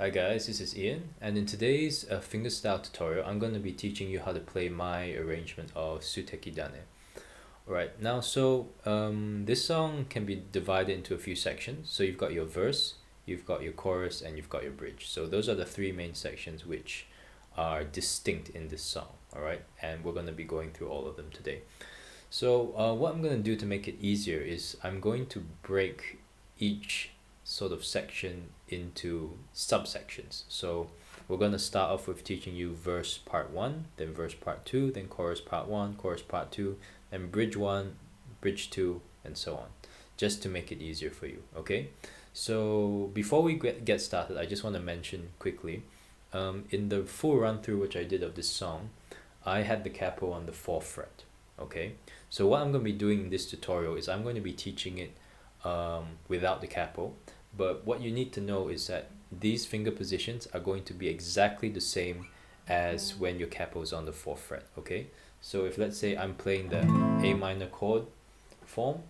Hi guys, this is Ian, and in today's fingerstyle tutorial, I'm going to be teaching you how to play my arrangement of Suteki Dane. Alright, now this song can be divided into a few sections. So you've got your verse, you've got your chorus, and you've got your bridge. So those are the three main sections which are distinct in this song, alright? And we're going to be going through all of them today. So what I'm going to do to make it easier is I'm going to break each sort of section into subsections. So we're going to start off with teaching you verse part 1, then verse part 2, then chorus part 1, chorus part 2, then bridge 1, bridge 2, and so on, just to make it easier for you, okay? So before we get started, I just want to mention quickly, in the full run through which I did of this song, I had the capo on the 4th fret, okay? So what I'm going to be doing in this tutorial is I'm going to be teaching it without the capo, but what you need to know is that these finger positions are going to be exactly the same as when your capo is on the 4th fret, okay? So if let's say I'm playing the A minor chord form,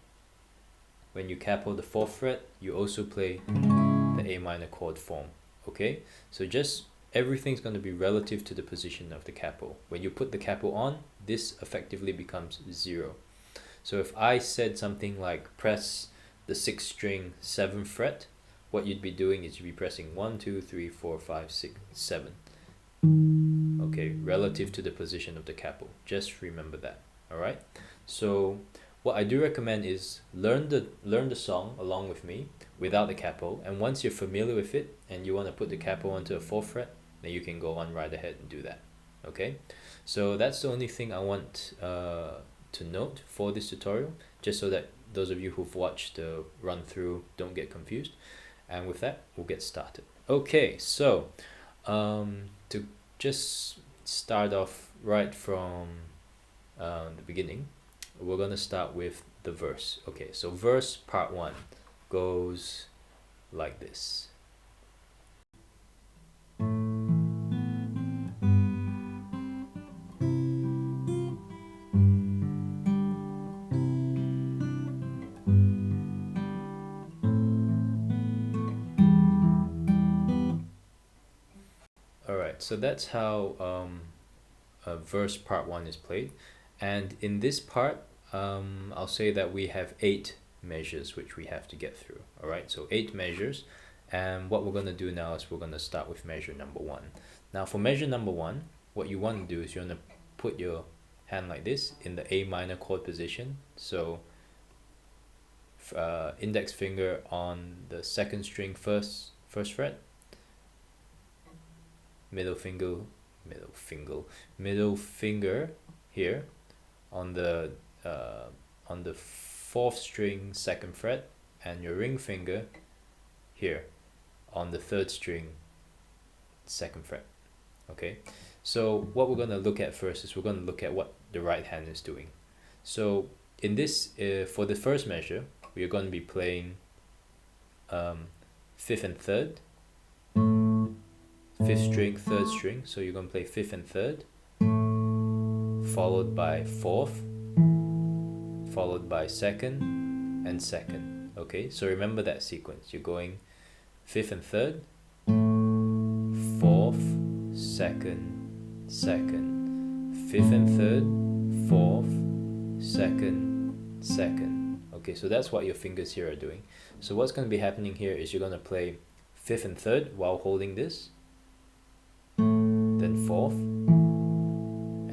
when you capo the 4th fret, you also play the A minor chord form, okay? So just everything's going to be relative to the position of the capo. When you put the capo on, this effectively becomes 0. So if I said something like press the 6th string 7th fret, what you'd be doing is you'd be pressing 1, 2, 3, 4, 5, 6, 7. Okay, relative to the position of the capo. Just remember that. Alright? So what I do recommend is learn the song along with me without the capo, and once you're familiar with it and you want to put the capo onto a 4th fret, then you can go on right ahead and do that. Okay? So that's the only thing I want to note for this tutorial, just so that those of you who've watched the run through don't get confused. And with that, we'll get started. Okay, so to just start off right from the beginning, we're gonna start with the verse. Okay, so verse part 1 goes like this. Alright, so that's how verse part 1 is played. And in this part, I'll say that we have 8 measures which we have to get through. Alright, so 8 measures. And what we're going to do now is we're going to start with measure number 1. Now for measure number 1, what you want to do is you want to put your hand like this in the A minor chord position. So index finger on the 2nd string first fret, middle finger here on the 4th string 2nd fret, and your ring finger here on the 3rd string 2nd fret. Okay, so what we're going to look at first is we're going to look at what the right hand is doing. So in this for the first measure, we are going to be playing 5th and 3rd, 5th string, 3rd string. So you're going to play 5th and 3rd, followed by 4th, followed by 2nd and 2nd. Okay, so remember that sequence. You're going 5th and 3rd, 4th, 2nd, 2nd, 5th and 3rd, 4th, 2nd, 2nd. Okay, so that's what your fingers here are doing. So what's going to be happening here is you're going to play 5th and 3rd while holding this, then 4th,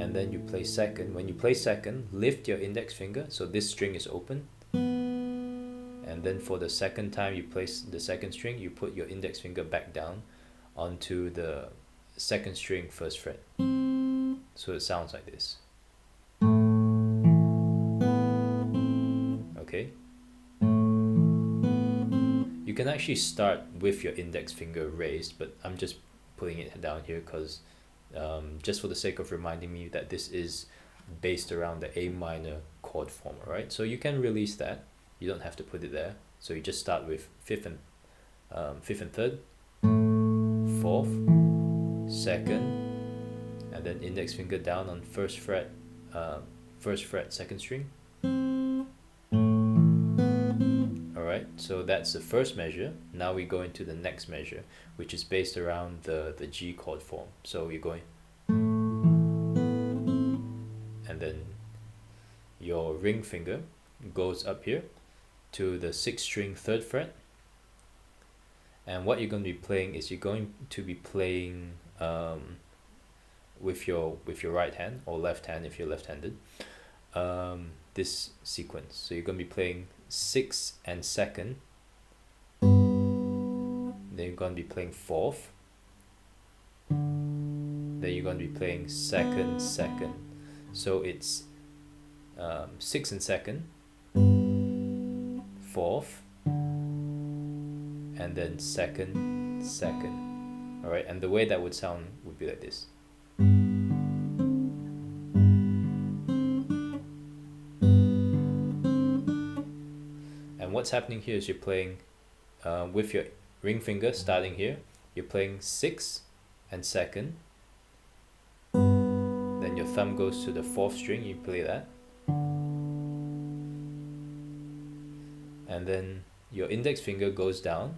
and then you play 2nd. When you play 2nd, lift your index finger so this string is open, and then for the 2nd time you place the 2nd string, you put your index finger back down onto the 2nd string 1st fret. So it sounds like this. Okay, you can actually start with your index finger raised, but I'm just putting it down here because just for the sake of reminding me that this is based around the A minor chord form. Alright, so you can release that, you don't have to put it there. So you just start with 5th and 3rd, 4th, 2nd, and then index finger down on 1st fret 2nd string. Alright, so that's the first measure. Now we go into the next measure, which is based around the G chord form. So you're going, and then your ring finger goes up here to the 6th string 3rd fret, and what you're going to be playing is you're going to be playing with your right hand or left hand if you're left-handed, this sequence. So you're going to be playing 6th and 2nd, then you're going to be playing 4th, then you're going to be playing 2nd, 2nd. So it's 6th and 2nd, 4th, and then 2nd, 2nd. Alright, and the way that would sound would be like this. And what's happening here is you're playing with your ring finger starting here, you're playing 6th and 2nd, then your thumb goes to the 4th string, you play that, and then your index finger goes down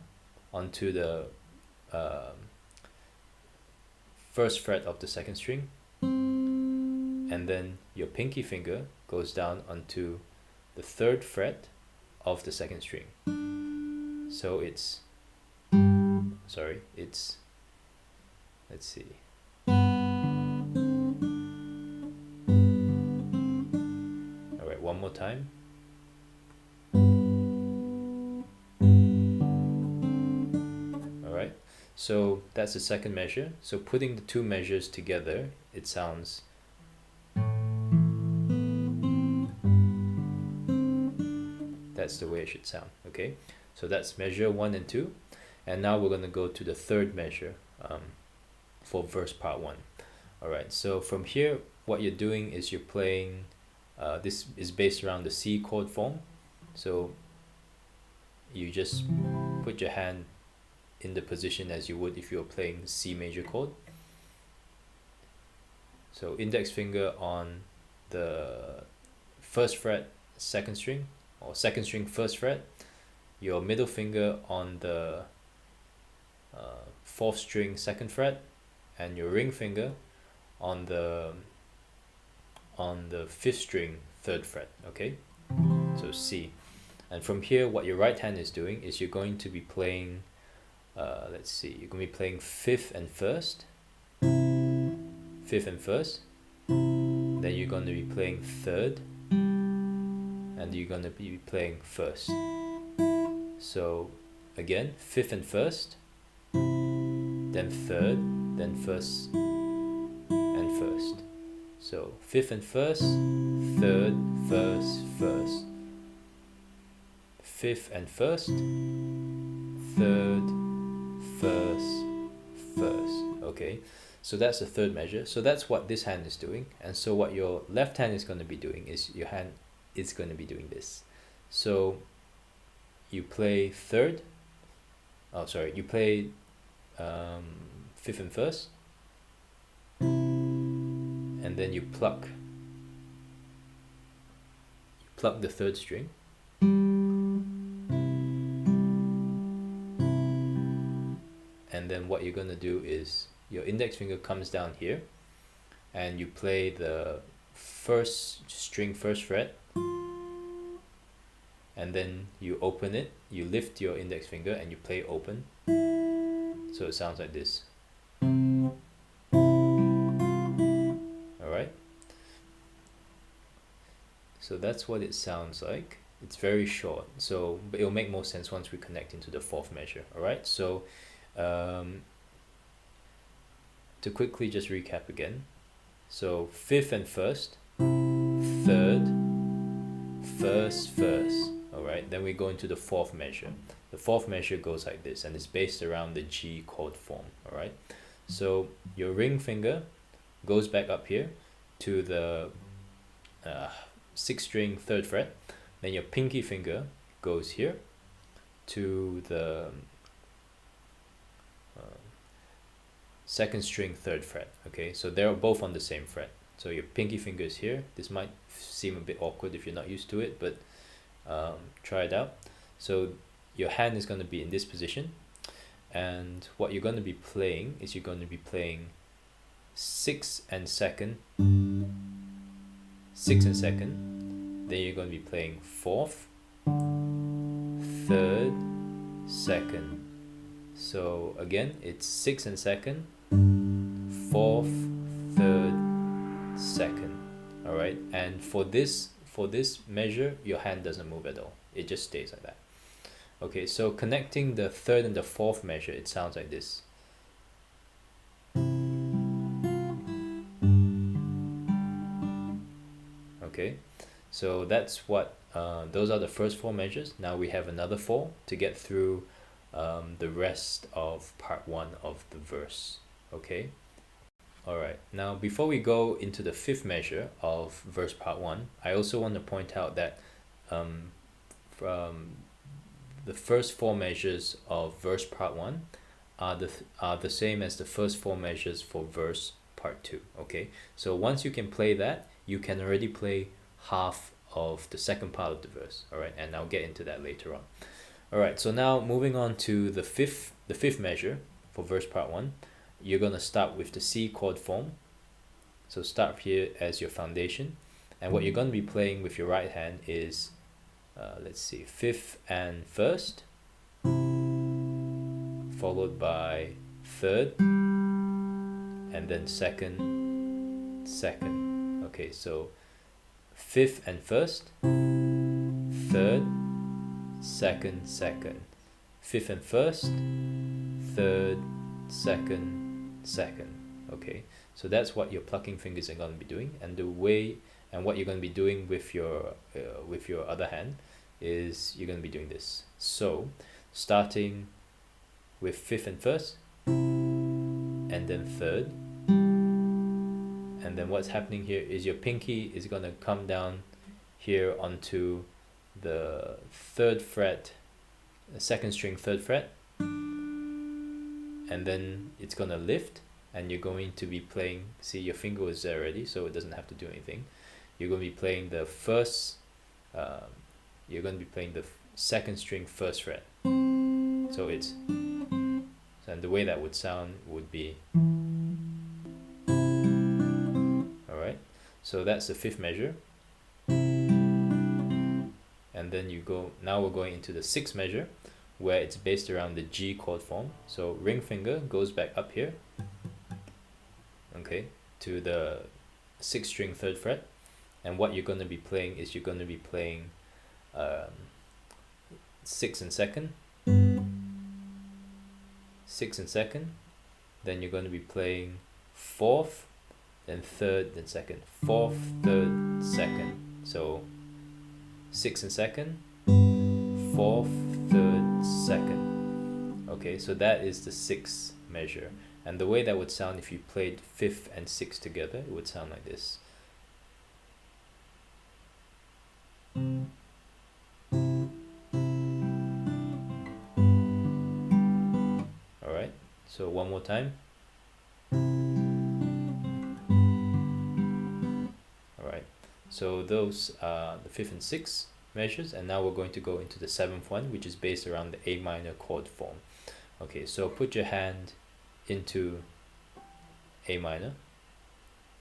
onto the 1st fret of the 2nd string, and then your pinky finger goes down onto the 3rd fret of the 2nd string. So it's, let's see. Alright, one more time. Alright, so that's the second measure. So putting the two measures together, it sounds, that's the way it should sound. Okay, so that's measure 1 and 2, and now we're going to go to the third measure for verse part 1. Alright, so from here what you're doing is you're playing, this is based around the C chord form, so you just put your hand in the position as you would if you were playing C major chord. So index finger on the 1st fret 2nd string, or 2nd string 1st fret, your middle finger on the 4th string 2nd fret, and your ring finger on the 5th string 3rd fret. Okay, so C. And from here what your right hand is doing is you're going to be playing, let's see, you're going to be playing 5th and 1st, 5th and 1st, then you're going to be playing 3rd, and you're going to be playing 1st. So again, 5th and 1st, then 3rd, then 1st and 1st. So 5th and 1st, 3rd, 1st, 1st, 5th and 1st, 3rd, 1st, 1st. Okay, so that's the third measure. So that's what this hand is doing, and so what your left hand is going to be doing is your hand is going to be doing this. So you play 3rd, oh sorry, you play 5th and 1st, and then you pluck the 3rd string, and then what you're going to do is your index finger comes down here and you play the 1st string 1st fret, and then you open it, you lift your index finger and you play open, so it sounds like this. Alright, so that's what it sounds like. It's very short, so but it'll make more sense once we connect into the 4th measure. Alright, so to quickly just recap again, so 5th and 1st, 3rd, 1st, 1st. Alright, then we go into the 4th measure. The 4th measure goes like this, and it's based around the G chord form. Alright, so your ring finger goes back up here to the 6th string 3rd fret, then your pinky finger goes here to the 2nd string 3rd fret. Okay, so they're both on the same fret. So your pinky finger is here. This might seem a bit awkward if you're not used to it, but try it out. So your hand is going to be in this position, and what you're going to be playing is you're going to be playing 6 and second, 6 and second, then you're going to be playing 4th, 3rd, 2nd. So again, it's 6 and second, 4th, 3rd, 2nd. All right, and for this measure, your hand doesn't move at all. It just stays like that. Okay, so connecting the 3rd and the 4th measure, it sounds like this. Okay, so that's what those are the first 4 measures. Now we have another 4 to get through the rest of part 1 of the verse. Okay. Alright, now before we go into the 5th measure of verse part 1, I also want to point out that from the first 4 measures of verse part 1 are the same as the first 4 measures for verse part 2. Okay, so once you can play that, you can already play half of the second part of the verse. Alright, and I'll get into that later on. Alright, so now moving on to the fifth measure for verse part 1. You're going to start with the C chord form. So start here as your foundation. And what you're going to be playing with your right hand is, let's see, 5th and 1st, followed by 3rd, and then 2nd, 2nd. Okay, so 5th and 1st, 3rd, 2nd, 2nd, 5th and 1st, 3rd, 2nd, 2nd. Okay, so that's what your plucking fingers are going to be doing, and what you're going to be doing with your other hand is you're going to be doing this. So starting with 5th and 1st, and then 3rd, and then what's happening here is your pinky is going to come down here onto the 3rd fret, the 2nd string 3rd fret, and then it's gonna lift, and you're going to be playing, see, your finger is there already, so it doesn't have to do anything. You're going to be playing the first, you're going to be playing the 2nd string 1st fret. So it's, and the way that would sound would be, alright, so that's the 5th measure. And then now we're going into the 6th measure, where it's based around the G chord form. So ring finger goes back up here, okay, to the 6th string 3rd fret, and what you're going to be playing is you're going to be playing 6 and 2nd, 6 and 2nd, then you're going to be playing 4th, then 3rd, then 2nd, 4th, 3rd, 2nd. So 6 and 2nd, 4th, 3rd, 2nd. Okay, so that is the 6th measure, and the way that would sound if you played 5th and 6th together, it would sound like this. Alright, so one more time. Alright, so those are the 5th and 6th measures, and now we're going to go into the 7th one, which is based around the A minor chord form. Okay, so put your hand into A minor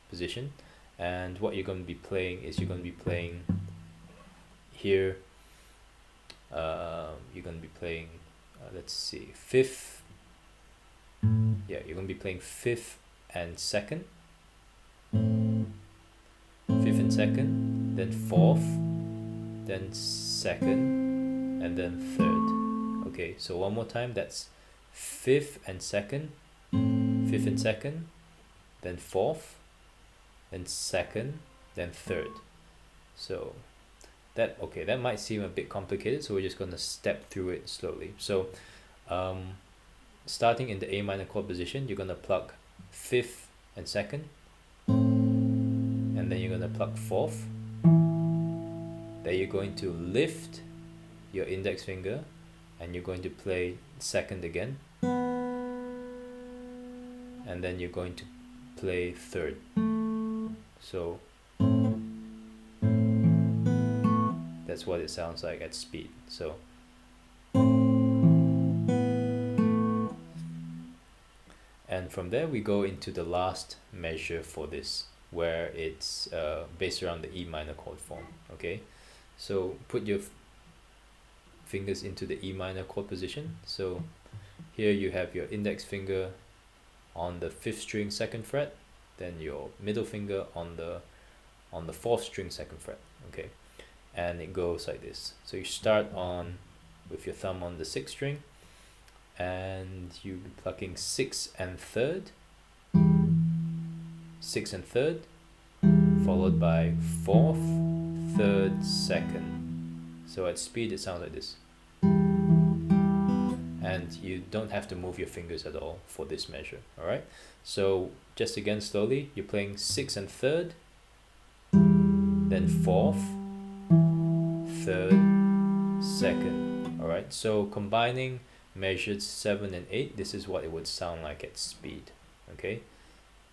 position, and what you're going to be playing is you're going to be playing here, you're going to be playing, let's see, 5th, yeah, you're going to be playing 5th and 2nd, 5th and 2nd, then 4th, then 2nd, and then 3rd. Okay, so one more time, that's 5th and 2nd, 5th and 2nd, then 4th, then 2nd, then 3rd. So that might seem a bit complicated, so we're just going to step through it slowly. So starting in the A minor chord position, you're going to pluck 5th and 2nd, and then you're going to pluck 4th. Then you're going to lift your index finger, and you're going to play 2nd again, and then you're going to play 3rd. So that's what it sounds like at speed. So And from there we go into the last measure for this, where it's based around the E minor chord form. Okay, so put your fingers into the E minor chord position. So here you have your index finger on the 5th string 2nd fret, then your middle finger on the 4th string 2nd fret. Okay, and it goes like this. So you start on with your thumb on the 6th string, and you be plucking 6 and 3rd, 6 and 3rd, followed by 4th, 3rd, 2nd. So at speed it sounds like this. And you don't have to move your fingers at all for this measure. Alright, so just again slowly, you're playing 6 and 3rd, then 4th, 3rd, 2nd. Alright, so combining measured 7 and 8, this is what it would sound like at speed. Okay,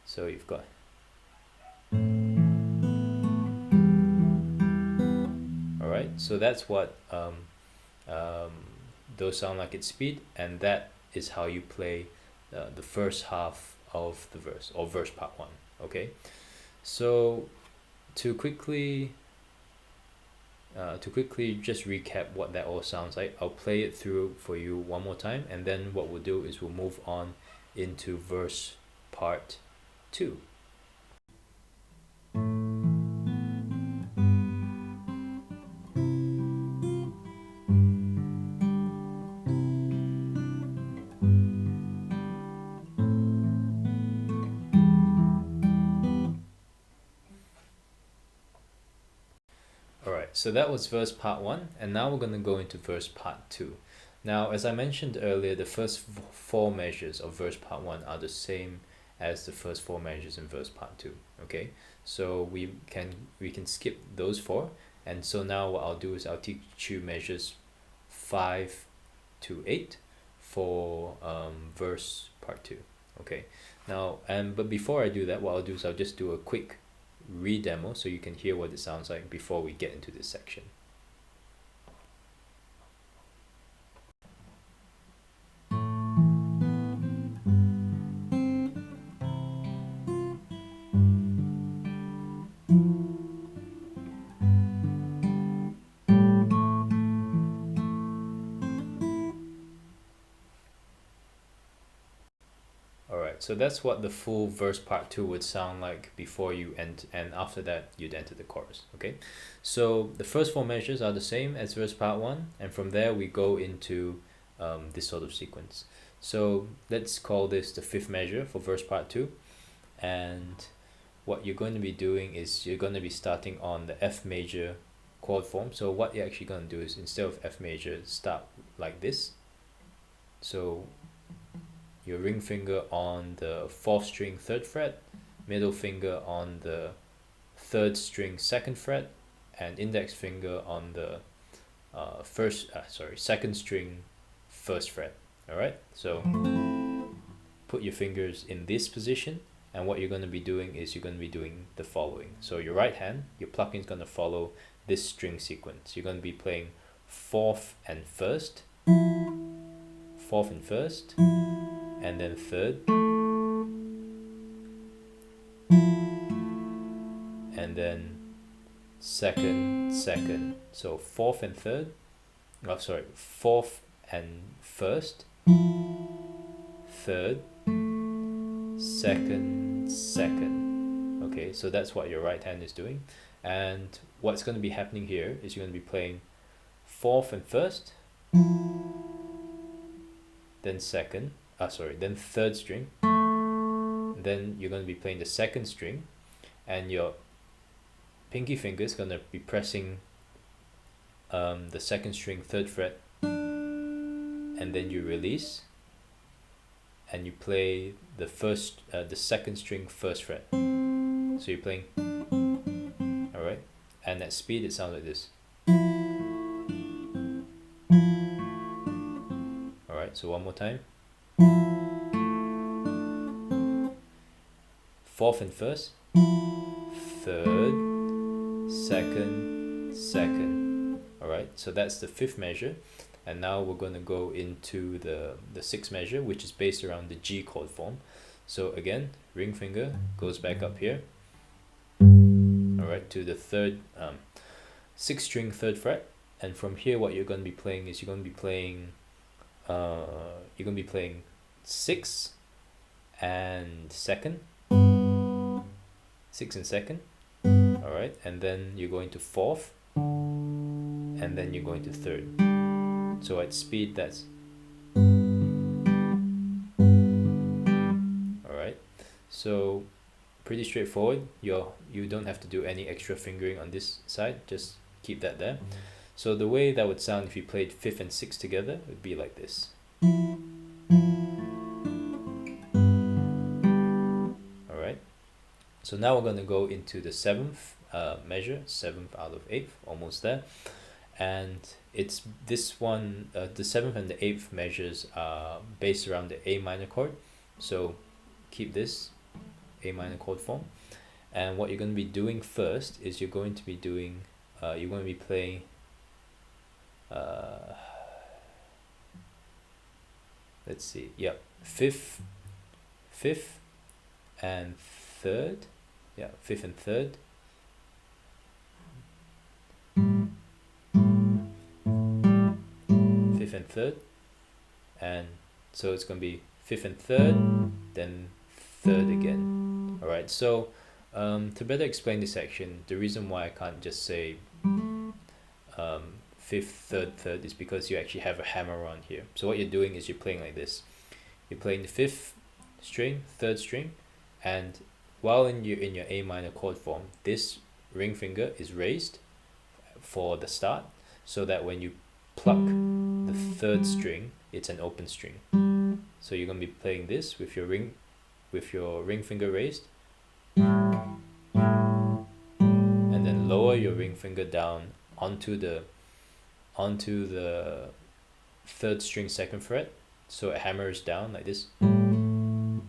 so you've got alright, so that's what those sound like at speed, and that is how you play the first half of the verse, or verse part 1. Okay, so to quickly just recap what that all sounds like, I'll play it through for you one more time, and then what we'll do is we'll move on into verse part 2. Alright, so that was verse part 1, and now we're going to go into verse part 2. Now, as I mentioned earlier, the first 4 measures of verse part 1 are the same as the first 4 measures in verse part 2. Okay, so we can skip those 4, and so now what I'll do is I'll teach you measures 5 to 8 for verse part 2. Okay, now but before I do that, what I'll do is I'll just do a quick re-demo so you can hear what it sounds like before we get into this section. Alright, so that's what the full verse part 2 would sound like before you end, and after that you'd enter the chorus. Okay, so the first 4 measures are the same as verse part 1, and from there we go into this sort of sequence. So let's call this the 5th measure for verse part 2, and what you're going to be doing is you're going to be starting on the F major chord form. So what you're actually going to do is, instead of F major, start like this. So your ring finger on the 4th string 3rd fret, middle finger on the 3rd string 2nd fret, and index finger on the 2nd string 1st fret. Alright, so put your fingers in this position, and what you're going to be doing is you're going to be doing the following. So your right hand, your plucking is going to follow this string sequence. You're going to be playing 4th and 1st, 4th and 1st, and then 3rd, and then 2nd, 2nd. So 4th and 3rd, 4th and 1st, 3rd, 2nd, 2nd. Okay, so that's what your right hand is doing, and what's going to be happening here is you're going to be playing 4th and 1st, then 2nd, then 3rd string, then you're going to be playing the 2nd string, and your pinky finger is going to be pressing the 2nd string 3rd fret, and then you release and you play the 2nd string 1st fret. So you're playing, alright, and at speed it sounds like this. Alright, so one more time. 4th and 1st, 3rd, 2nd, 2nd. Alright, so that's the 5th measure, and now we're going to go into the 6th measure, which is based around the G chord form. So again, ring finger goes back up here, all right, to the third, 6th string 3rd fret, and from here what you're going to be playing is you're going to be playing 6 and 2nd, 6th and 2nd, all right, and then you're going to 4th, and then you're going to 3rd. So at speed, that's all right. So pretty straightforward. You don't have to do any extra fingering on this side, just keep that there. So the way that would sound if you played 5th and 6th together would be like this. All right. So now we're going to go into the 7th measure, 7th out of 8th, almost there. And it's this one, the 7th and the 8th measures are based around the A minor chord. So keep this A minor chord form. And what you're going to be doing first is you're going to be doing, you're going to be playing, let's see, yeah, 5th and 3rd, yeah, 5th and 3rd, and 3rd, and so it's going to be 5th and 3rd, then 3rd again. All right, so to better explain this section, the reason why I can't just say 5th, 3rd, 3rd is because you actually have a hammer on here. So what you're doing is you're playing like this. You're playing the 5th string, 3rd string, and while in your A minor chord form, this ring finger is raised for the start, so that when you pluck the 3rd string, it's an open string. So you're going to be playing this with your ring finger raised, and then lower your ring finger down onto the 3rd string 2nd fret, so it hammers down like this, and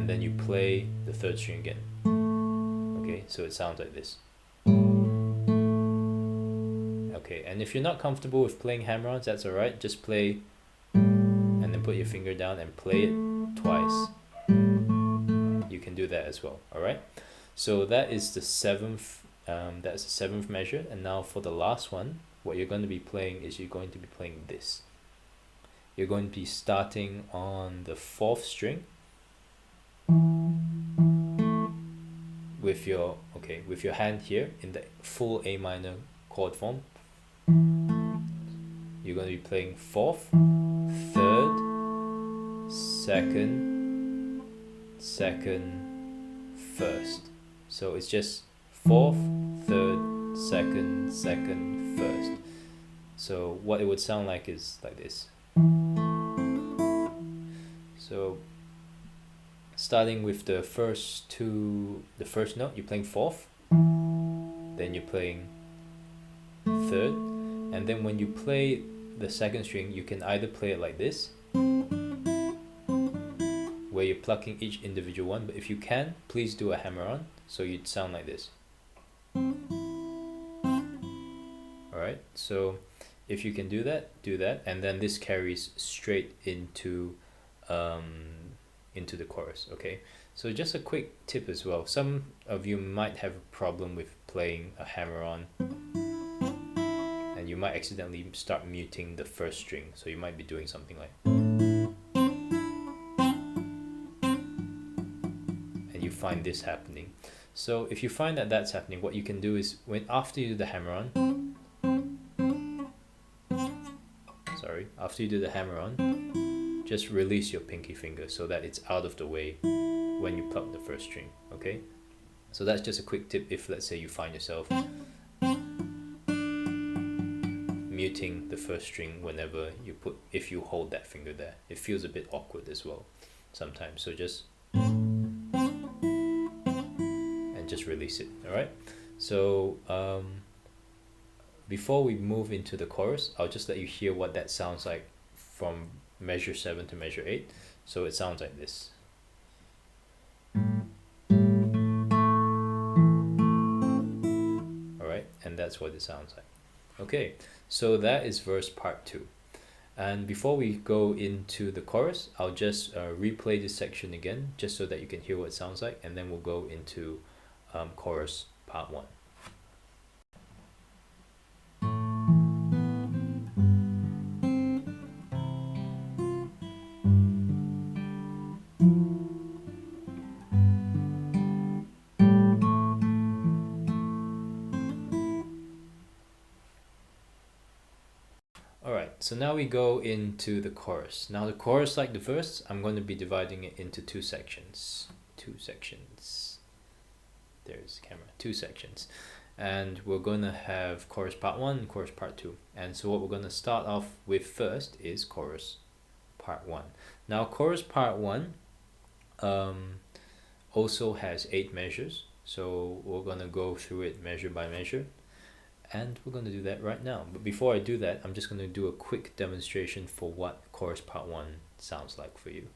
then you play the 3rd string again. Okay, so it sounds like this. Okay, and if you're not comfortable with playing hammer-ons, that's alright. Just play and then put your finger down and play it twice. You can do that as well, alright? So that is the 7th, that's the 7th measure. And now for the last one, what you're going to be playing is you're going to be playing this. You're going to be starting on the 4th string with your hand here in the full A minor chord form. You're going to be playing 4th, 3rd, 2nd, 1st. So it's just 4th, 3rd, 2nd, 1st. So what it would sound like is like this. So starting with the first note, you're playing 4th, then you're playing 3rd, and then when you play the 2nd string, you can either play it like this, where you're plucking each individual one, but if you can, please do a hammer-on, so you'd sound like this. Alright, so if you can do that, and then this carries straight into the chorus. Okay, so just a quick tip as well. Some of you might have a problem with playing a hammer-on, and you might accidentally start muting the 1st string, so you might be doing something like, and you find this happening. So if you find that that's happening, what you can do is after you do the hammer-on, just release your pinky finger so that it's out of the way when you pluck the 1st string. Okay, so that's just a quick tip if, let's say, you find yourself muting the 1st string whenever if you hold that finger there. It feels a bit awkward as well sometimes, so just release it. All right, so before we move into the chorus, I'll just let you hear what that sounds like from measure 7 to measure 8. So it sounds like this. Alright, and that's what it sounds like. Okay, so that is verse part 2. And before we go into the chorus, I'll just replay this section again, just so that you can hear what it sounds like, and then we'll go into chorus part 1. Alright, so now we go into the chorus. Now the chorus, like the verse, I'm going to be dividing it into two sections. There's camera. 2 sections. And we're going to have chorus part 1 and chorus part 2. And so what we're going to start off with first is chorus part 1. Now chorus part 1 also has 8 measures. So we're going to go through it measure by measure. And we're going to do that right now. But before I do that, I'm just going to do a quick demonstration for what chorus part 1 sounds like for you.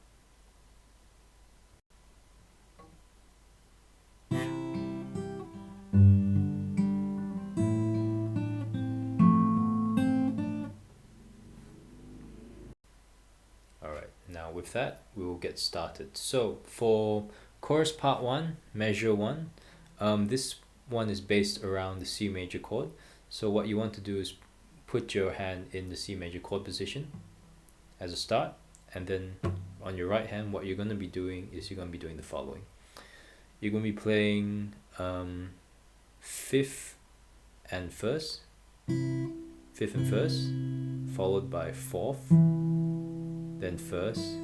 Alright, now with that, we will get started. So for chorus part 1, measure 1, this one is based around the C major chord. So what you want to do is put your hand in the C major chord position as a start, and then on your right hand, what you're going to be doing is you're going to be doing the following. You're going to be playing 5th and 1st, 5th and 1st, followed by 4th, then 1st.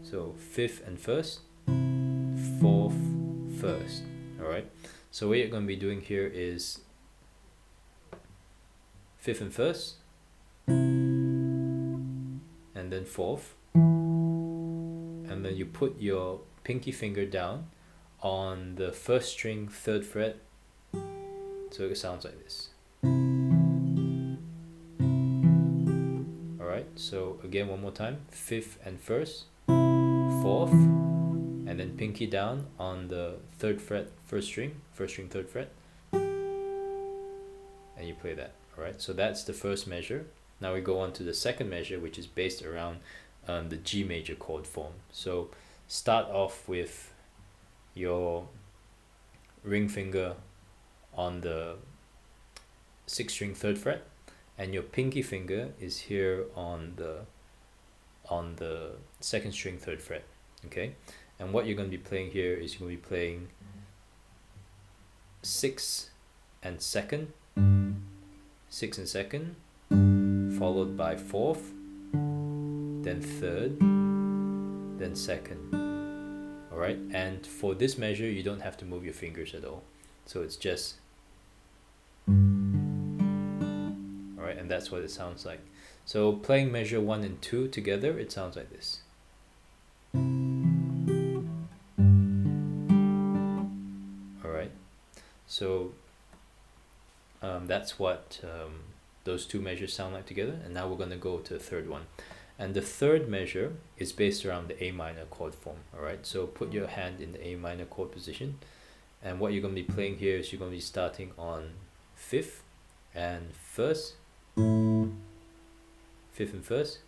So 5th and 1st, 4th, 1st. Alright, so what you're going to be doing here is 5th and 1st, and then 4th, and then you put your pinky finger down on the 1st string 3rd fret, so it sounds like this. Alright, so again one more time, 5th and 1st, 4th, and then pinky down on the 3rd fret 1st string 3rd fret, and you play that. Alright, so that's the first measure. Now we go on to the second measure, which is based around the G major chord form. So start off with your ring finger on the 6th string 3rd fret, and your pinky finger is here on the 2nd string 3rd fret. Okay, and what you're going to be playing here is you're going to be playing 6th and 2nd, 6th and 2nd, followed by 4th, then 3rd, then 2nd. Alright, and for this measure you don't have to move your fingers at all, so it's just alright, and that's what it sounds like. So playing measure 1 and 2 together, it sounds like this. Alright, so that's what those 2 measures sound like together, and now we're going to go to the third one. And the third measure is based around the A minor chord form. Alright, so put your hand in the A minor chord position, and what you're going to be playing here is you're going to be starting on 5th and 1st, 5th and 1st,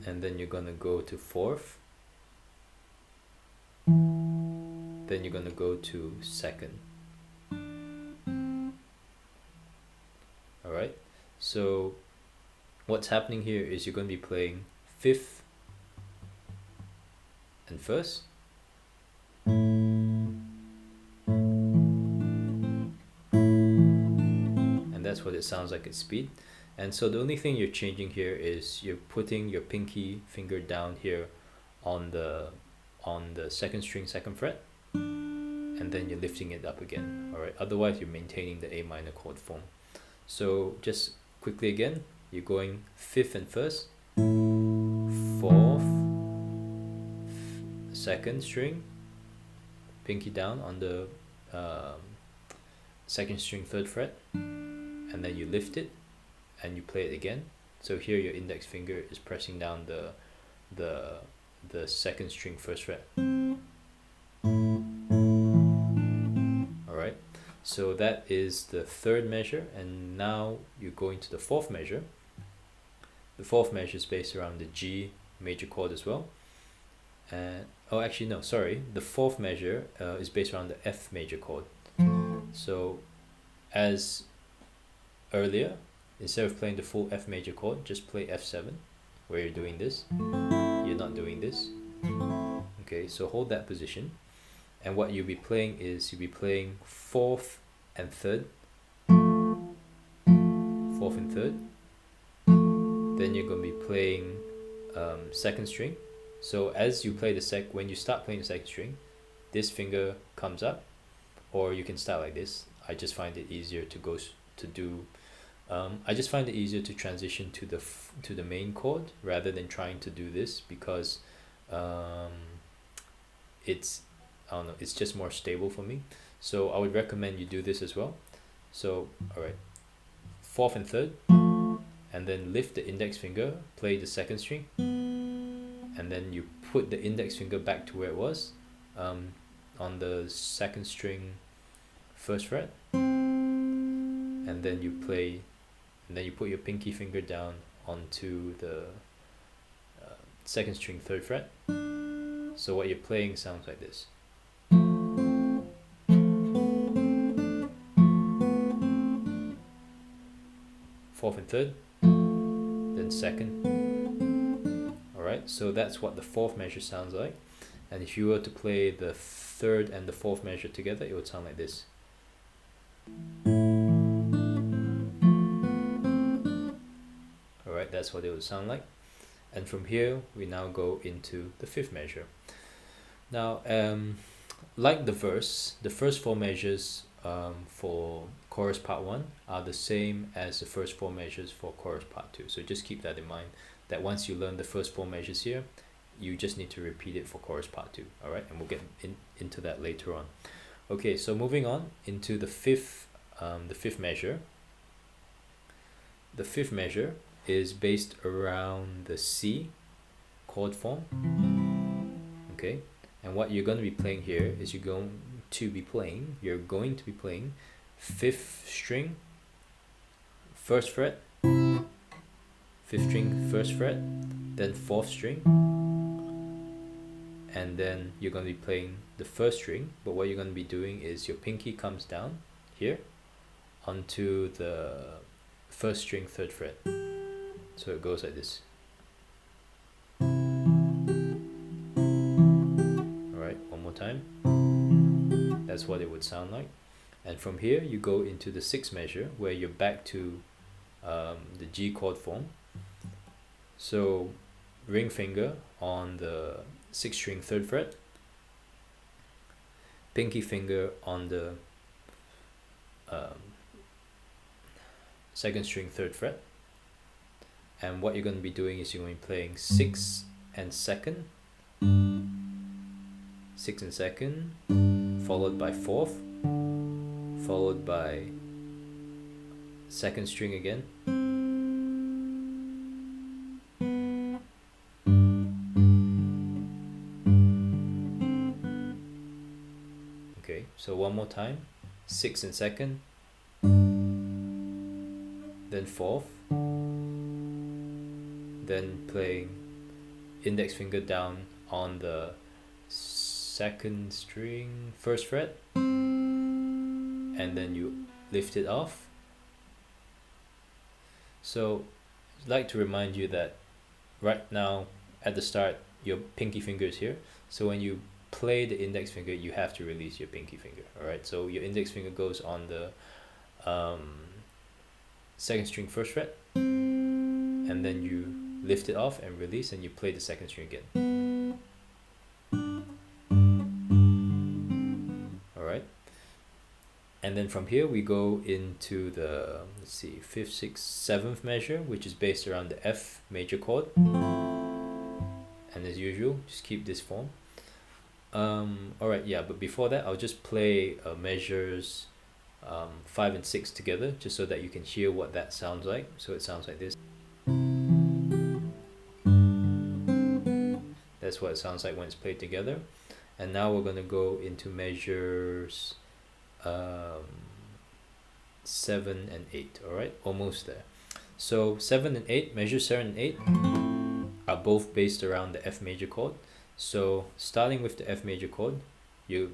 and then you're gonna go to 4th, then you're gonna go to 2nd. Alright, so what's happening here is you're gonna be playing 5th and 1st, and that's what it sounds like at speed. And so the only thing you're changing here is you're putting your pinky finger down here on the 2nd string 2nd fret, and then you're lifting it up again. Alright, otherwise you're maintaining the A minor chord form. So just quickly again, you're going 5th and 1st, 4th, 2nd string, pinky down on the 2nd string 3rd fret, and then you lift it and you play it again. So here your index finger is pressing down the the second string first fret. Alright, so that is the third measure, and now you go into the fourth measure. The fourth measure is based around the G major chord as well. And oh, actually no, sorry, the fourth measure is based around the F major chord. So as earlier, instead of playing the full F major chord, just play F7 where you're doing this. You're not doing this. Okay, so hold that position, and what you'll be playing is you'll be playing fourth and third, then you're going to be playing second string. So as you play when you start playing the second string, this finger comes up, or you can start like this. I just find it easier I just find it easier to transition to the main chord rather than trying to do this, because it's, I don't know, it's just more stable for me. So I would recommend you do this as well. So alright, fourth and third, and then lift the index finger, play the second string, and then you put the index finger back to where it was on the second string first fret, and then you put your pinky finger down onto the second string third fret. So what you're playing sounds like this. Fourth and third, then second. Alright, so that's what the fourth measure sounds like. And if you were to play the third and the fourth measure together, it would sound like this. Alright, that's what it would sound like. And from here, we now go into the fifth measure. Now, like the verse, the first four measures for chorus part 1 are the same as the first four measures for chorus part 2. So just keep that in mind, that once you learn the first four measures here, you just need to repeat it for chorus part 2. Alright, and we'll get into that later on. Okay, so moving on into the fifth measure. The fifth measure is based around the C chord form. Okay, and what you're going to be playing here is you're going to be playing fifth string first fret, fifth string first fret, then fourth string, and then you're going to be playing the first string, but what you're going to be doing is your pinky comes down here onto the first string third fret. So it goes like this. Alright, one more time. That's what it would sound like. And from here you go into the sixth measure where you're back to the G chord form. So ring finger on the sixth string third fret, pinky finger on the second string third fret, and what you're going to be doing is you're going to be playing sixth and second, followed by fourth, followed by second string again, okay, so one more time, sixth and second, then fourth, then playing index finger down on the second string first fret, and then you lift it off. So I'd like to remind you that right now at the start your pinky finger is here, so when you play the index finger you have to release your pinky finger. Alright, so your index finger goes on the second string first fret, and then you lift it off and release, and you play the second string again. Alright, and then from here we go into the, let's see, fifth, sixth, seventh measure, which is based around the F major chord, and as usual just keep this form. Alright, yeah, but before that I'll just play measures 5 and 6 together, just so that you can hear what that sounds like. So it sounds like this. That's what it sounds like when it's played together. And now we're going to go into measures 7 and 8. All right, almost there. So 7 and 8, measures 7 and 8 are both based around the F major chord. So starting with the F major chord, you're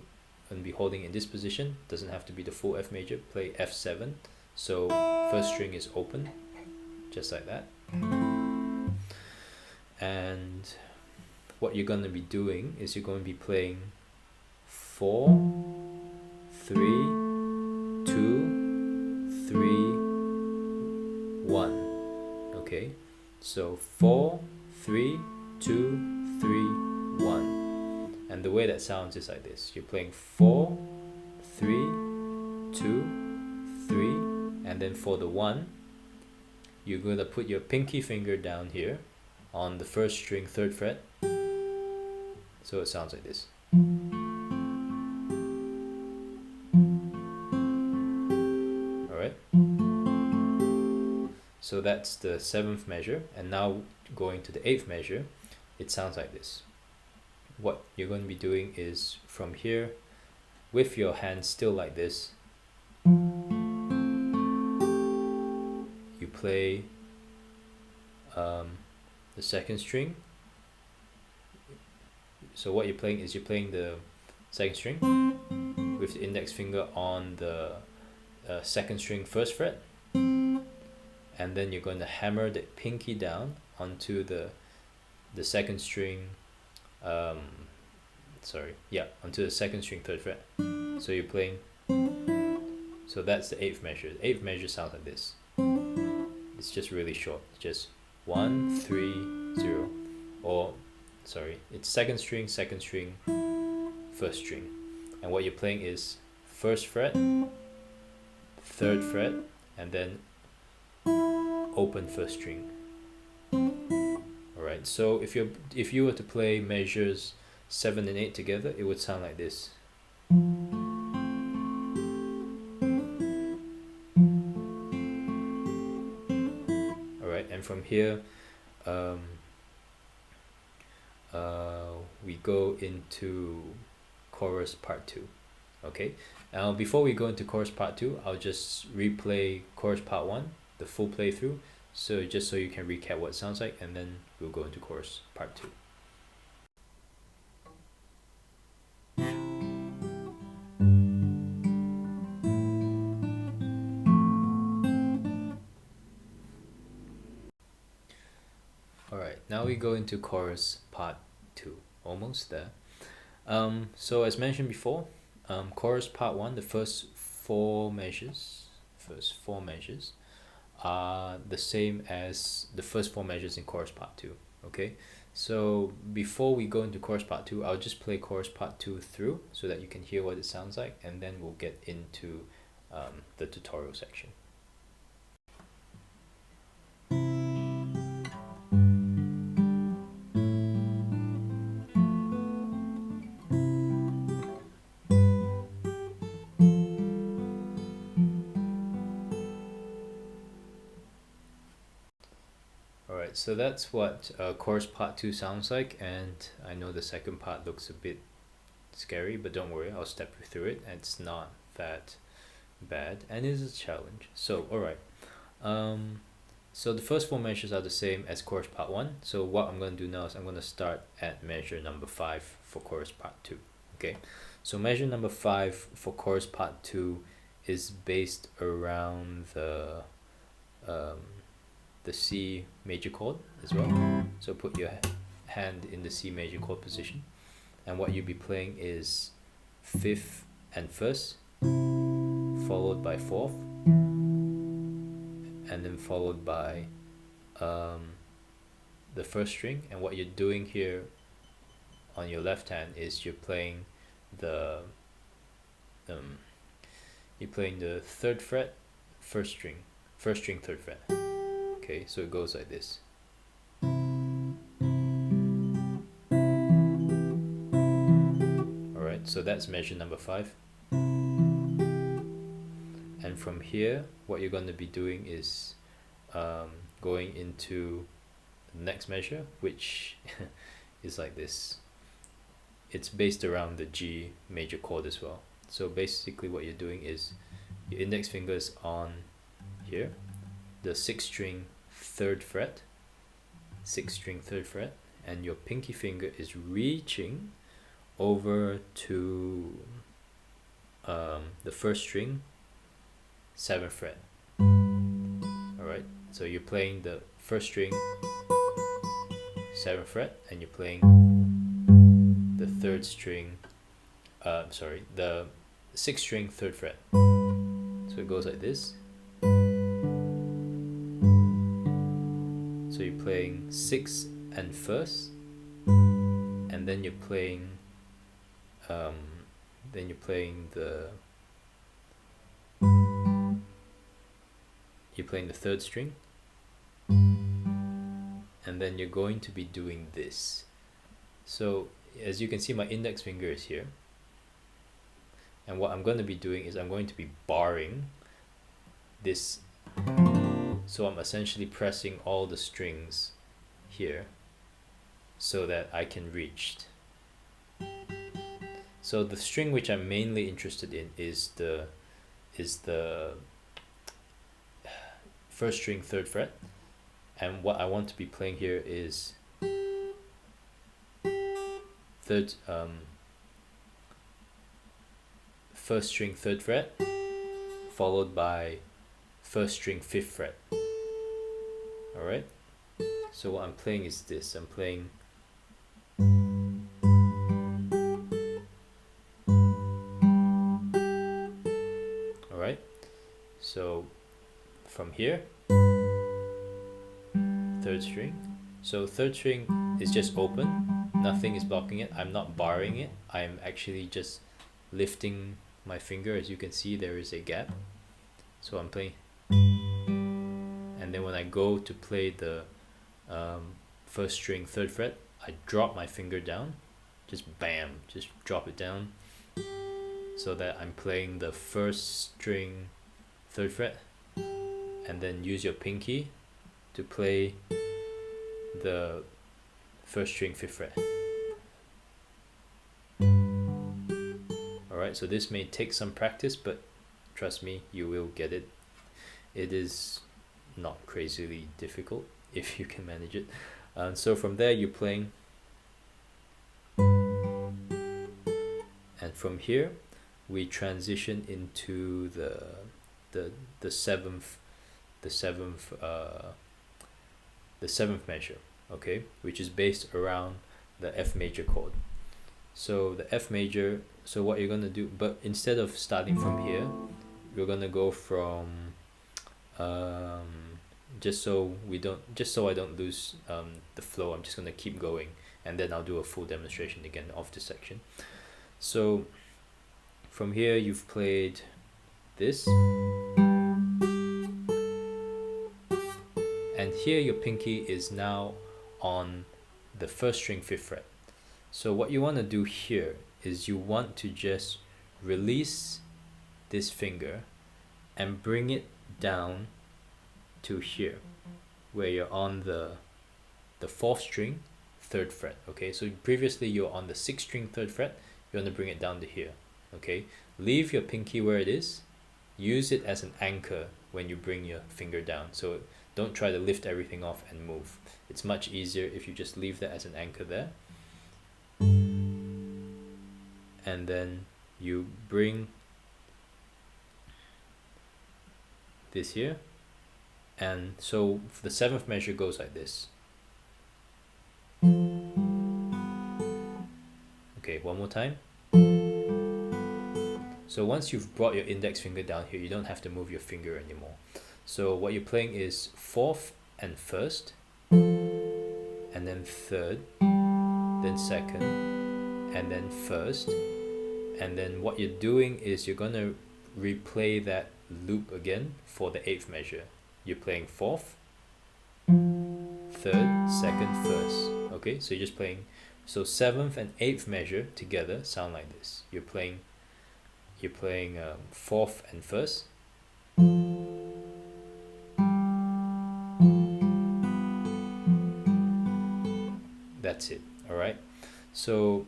going to be holding in this position. Doesn't have to be the full F major. Play F7. So first string is open, just like that. And what you're going to be doing is you're going to be playing 4, 3, 2, 3, 1. Okay, so 4, 3, 2, 3, 1. And the way that sounds is like this. You're playing 4, 3, 2, 3, and then for the 1, you're going to put your pinky finger down here on the first string, 3rd fret. So it sounds like this. Alright. So that's the 7th measure. And now going to the 8th measure, it sounds like this. What you're going to be doing is from here, with your hand still like this, you play the 2nd string. So what you're playing is you're playing the 2nd string with the index finger on the 2nd string 1st fret, and then you're going to hammer the pinky down onto the 2nd string onto the 2nd string 3rd fret. So you're playing, so that's the 8th measure. The 8th measure sounds like this. It's just really short, just 1, 3, 0, or sorry, it's 2nd string, 2nd string, 1st string. And what you're playing is 1st fret, 3rd fret, and then open 1st string. Alright, so if you were to play measures 7 and 8 together, it would sound like this. Alright, and from here we go into chorus part 2. Okay, now before we go into chorus part 2, I'll just replay chorus part 1, the full playthrough, so just so you can recap what it sounds like, and then we'll go into chorus part 2. Alright, now we go into chorus part 2, almost there. So as mentioned before, chorus part 1, the first four measures are the same as the first 4 measures in chorus part 2. Okay, so before we go into chorus part 2, I'll just play chorus part 2 through so that you can hear what it sounds like, and then we'll get into the tutorial section. Alright, so that's what chorus part 2 sounds like, and I know the second part looks a bit scary, but don't worry, I'll step you through it. It's not that bad, and it is a challenge. So alright, so the first 4 measures are the same as chorus part 1. So what I'm going to do now is I'm going to start at measure number 5 for chorus part 2. Okay, so measure number 5 for chorus part 2 is based around the C major chord as well. So put your hand in the C major chord position, and what you'll be playing is 5th and 1st, followed by 4th, and then followed by the 1st string. And what you're doing here on your left hand is you're playing the 3rd fret, 1st string, 3rd fret. Okay, so it goes like this. Alright, so that's measure number 5. And from here, what you're going to be doing is going into the next measure, which is like this. It's based around the G major chord as well. So basically what you're doing is your index finger is on here, the 6th string 3rd fret, 6th string 3rd fret, and your pinky finger is reaching over to the 1st string 7th fret. Alright, so you're playing the 1st string 7th fret, and you're playing the 3rd string, the 6th string 3rd fret. So it goes like this. So you're playing 6th and 1st, and then you're playing the you're playing the 3rd string, and then you're going to be doing this. So as you can see, my index finger is here, and what I'm going to be doing is I'm going to be barring this. So I'm essentially pressing all the strings here so that I can reach. So the string which I'm mainly interested in is the 1st string 3rd fret, and what I want to be playing here is 1st string 3rd fret followed by 1st string 5th fret. Alright, so what I'm playing is this. I'm playing alright, so from here, 3rd string. So 3rd string is just open, nothing is blocking it. I'm not barring it, I'm actually just lifting my finger. As you can see, there is a gap. So I'm playing, and then when I go to play the 1st string 3rd fret, I drop my finger down, just bam, just drop it down, so that I'm playing the 1st string 3rd fret, and then use your pinky to play the 1st string 5th fret. Alright, so this may take some practice, but trust me, you will get it. It is not crazily difficult if you can manage it. So from there you're playing, and from here we transition into the seventh measure, okay, which is based around the F major chord. So the F major, so what you're gonna do, but instead of starting from here, you're gonna go from just so I don't lose the flow, I'm just gonna keep going, and then I'll do a full demonstration again of this section. So from here you've played this, and here your pinky is now on the 1st string 5th fret. So what you want to do here is you want to just release this finger and bring it down to here, where you're on the 4th string 3rd fret. Okay, so previously you're on the 6th string 3rd fret, you want to bring it down to here. Okay, leave your pinky where it is, use it as an anchor when you bring your finger down. So don't try to lift everything off and move. It's much easier if you just leave that as an anchor there, and then you bring this here, and so the 7th measure goes like this. Okay, one more time. So once you've brought your index finger down here, you don't have to move your finger anymore. So what you're playing is 4th and 1st, and then 3rd, then 2nd, and then 1st, and then what you're doing is you're gonna replay that loop again for the 8th measure. You're playing 4th, 3rd, 2nd, 1st. Okay, so you're just playing, so 7th and 8th measure together sound like this. You're playing 4th and 1st, that's it. All right, so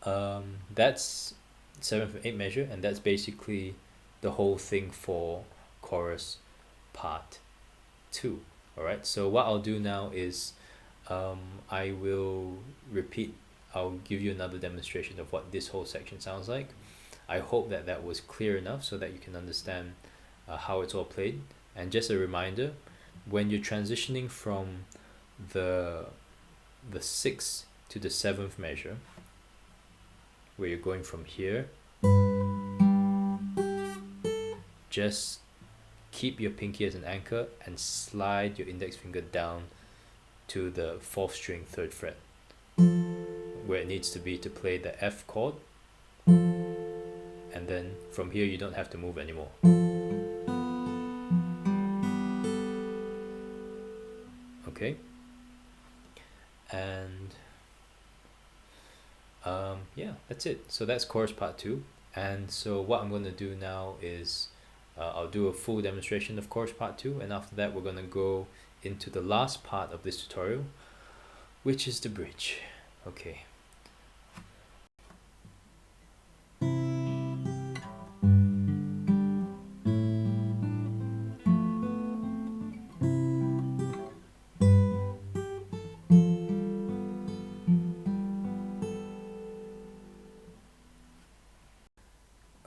that's 7th and 8th measure, and that's basically the whole thing for chorus part 2. All right, so what I'll do now is I will repeat. I'll give you another demonstration of what this whole section sounds like. I hope that that was clear enough so that you can understand how it's all played. And just a reminder, when you're transitioning from the 6th to the 7th measure, where you're going from here, just keep your pinky as an anchor and slide your index finger down to the 4th string 3rd fret, where it needs to be to play the F chord, and then from here you don't have to move anymore. Okay, and yeah, that's it. So that's chorus part 2. And so what I'm going to do now is I'll do a full demonstration of chorus part 2, and after that we're going to go into the last part of this tutorial, which is the bridge. Okay.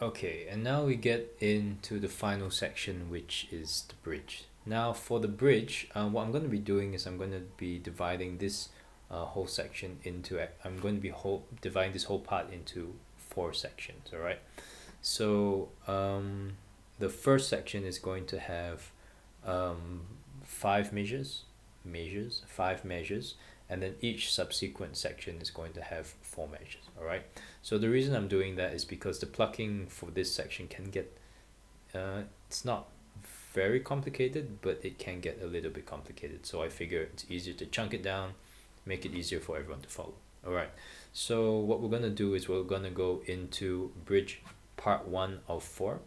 Okay, and now we get into the final section, which is the bridge. Now for the bridge, what I'm going to be doing is I'm going to be dividing this whole section into, I'm going to be dividing this whole part into 4 sections, all right? So the first section is going to have 5 measures, 5 measures, and then each subsequent section is going to have 4 measures, all right? So the reason I'm doing that is because the plucking for this section can get, it's not very complicated, but it can get a little bit complicated. So I figure it's easier to chunk it down, make it easier for everyone to follow. All right, so what we're gonna do is we're gonna go into bridge part 1 of 4,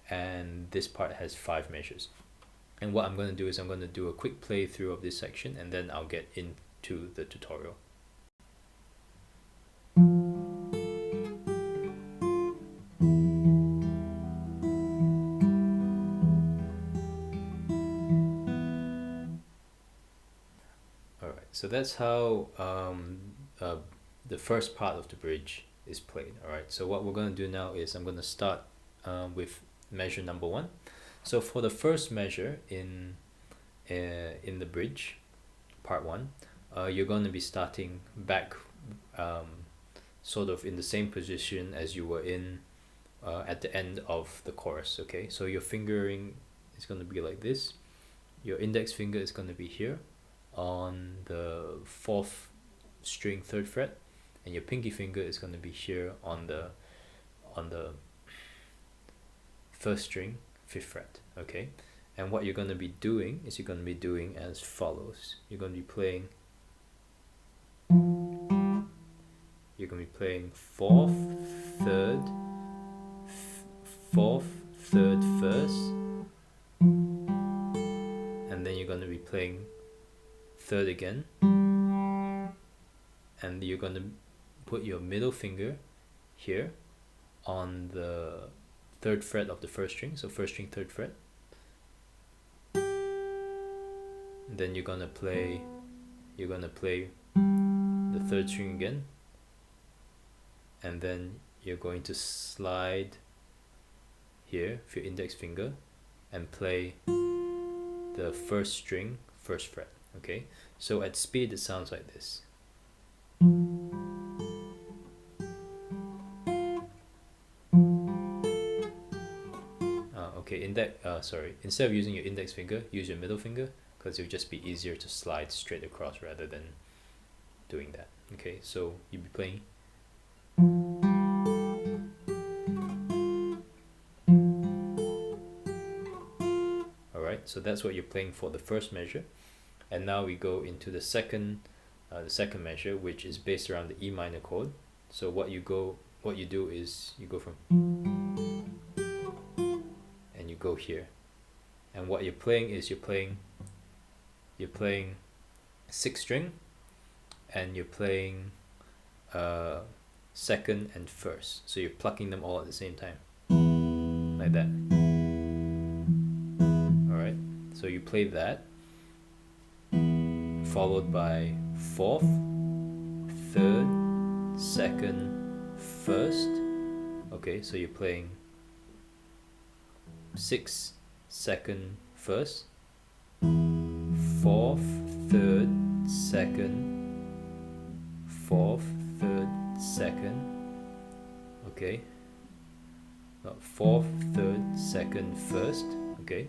and this part has 5 measures. And what I'm gonna do is I'm gonna do a quick playthrough of this section, and then I'll get into the tutorial. Alright, so that's how the first part of the bridge is played. Alright, so what we're going to do now is I'm going to start with measure number 1. So for the first measure in the bridge, part 1, you're going to be starting back sort of in the same position as you were in at the end of the chorus. Okay, so your fingering is going to be like this. Your index finger is going to be here on the 4th string 3rd fret, and your pinky finger is going to be here on the 1st string 5th fret. Okay, and what you're going to be doing is you're going to be doing as follows. You're going to be playing 4th 3rd 4th 3rd 1st, and then you're going to be playing 3rd again, and you're going to put your middle finger here on the 3rd fret of the 1st string, so 1st string 3rd fret. And then you're gonna play the 3rd string again, and then you're going to slide here with your index finger and play the 1st string 1st fret. Okay, so at speed it sounds like this. Okay, instead of using your index finger, use your middle finger, because it would just be easier to slide straight across rather than doing that. Okay, so you'll be playing. Alright, so that's what you're playing for the first measure. And now we go into the second measure, which is based around the E minor chord. So what you do is you go from, and you go here, and what you're playing is you're playing 6th string, and you're playing second and first, so you're plucking them all at the same time, like that. Alright, so you play that, followed by fourth, third, second, first. Okay, so you're playing sixth, second, first, fourth, third, second, fourth, third, second. Okay, fourth, third, second, first. Okay,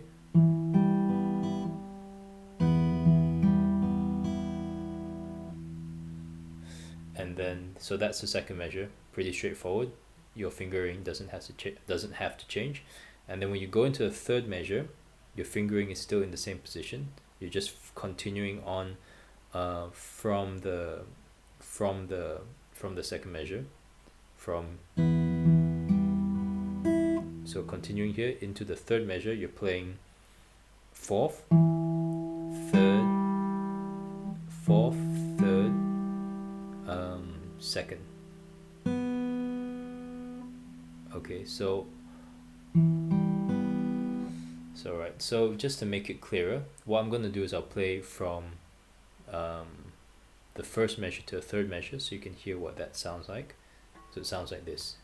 and then so that's the second measure. Pretty straightforward. Your fingering doesn't have to change. And then when you go into the third measure, your fingering is still in the same position. You're just continuing on from the second measure, so continuing here into the third measure, you're playing fourth, third, fourth, third, second. Okay, so right, so just to make it clearer, what I'm going to do is I'll play from the first measure to the third measure, so you can hear what that sounds like. So it sounds like this.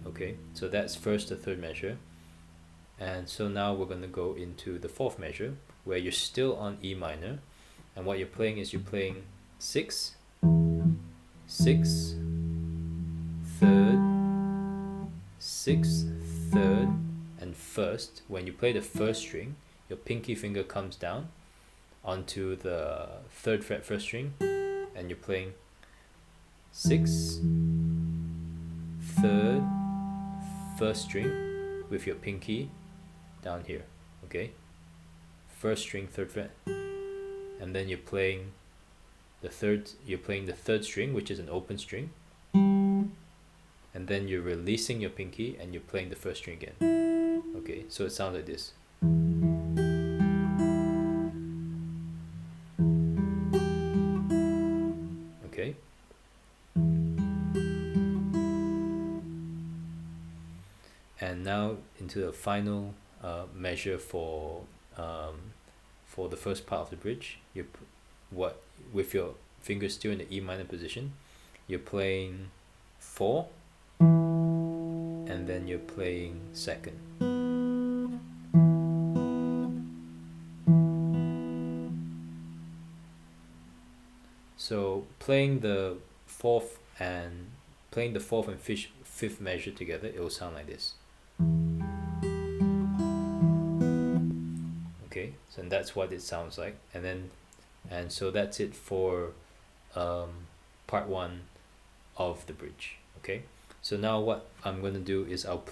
Okay, so that's first to third measure. And so now we're going to go into the fourth measure, where you're still on E minor, and what you're playing is you're playing 6, 6, third, 6, third, and first. When you play the first string, your pinky finger comes down onto the third fret first string, and you're playing 6, third, first string with your pinky down here. Okay, first string, third fret, and then you're playing the third string, which is an open string, and then you're releasing your pinky and you're playing the first string again. Okay, so it sounds like this. Okay, and now into the final measure for the first part of the bridge. With your fingers still in the E minor position, you're playing 4, and then you're playing second. So playing the fourth and fifth measure together, it will sound like this. Okay, so that's what it sounds like. And so that's it for part 1 of the bridge. Okay, so now what I'm going to do is I'll